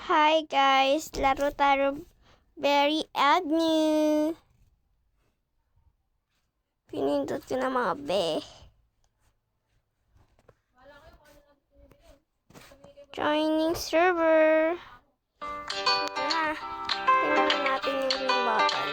Hi guys, laro tayo Berry Avenue. Pinindot ko na mga be. Joining server. Ito na. Tingnan natin yung green button.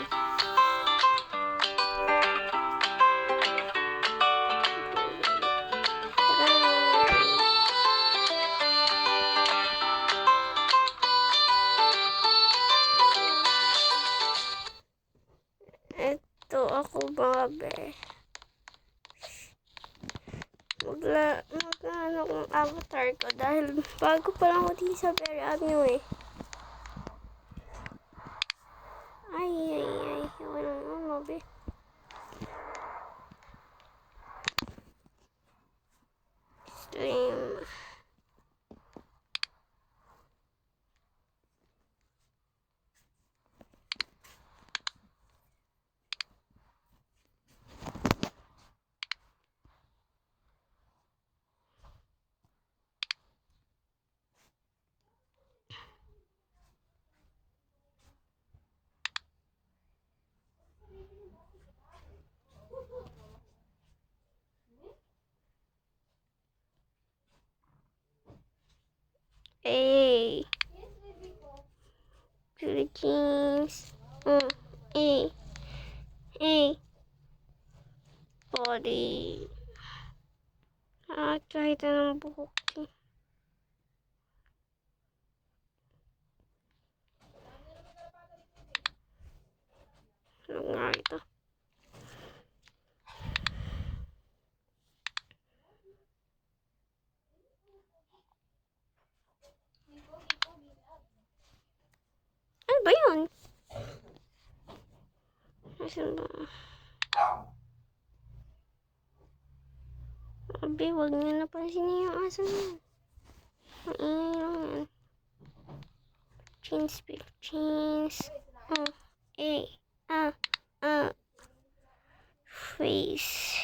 Ito ako mga be. Mag-ano kong avatar ko dahil bago pa lang ako dito sa Berry Avenue eh. Ay. Walang ano be. Stream. Hey. Philippines. Hey. Body. Kahit anong buhok. Ano nga ito? Ano ba yun? Asan ba? Abi, huwag niyo napansin yung aso niya. Maingay lang yan. Change. Face.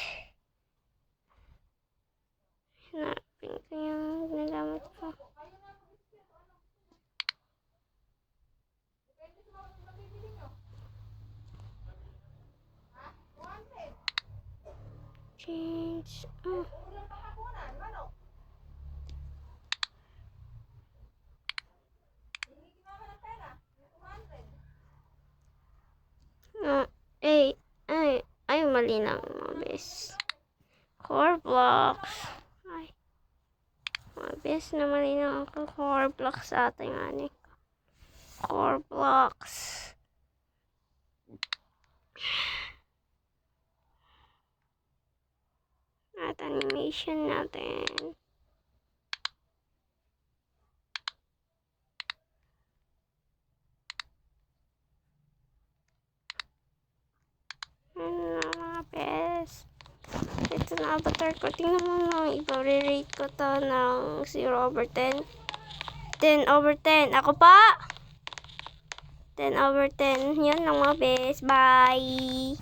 Hanapin ko yung ginagamit ko. Change. Ay, mali na mga bes. Core blocks. Ay. Mga bes na mali na ako. Core blocks sa ating anik. Core blocks. At animation natin. Mga bes. Ito na avatar ko. Tingnan mo nang i-rate ko to ng 0/10. 10/10. Ako pa! 10/10. Yan lang mga bes. Bye!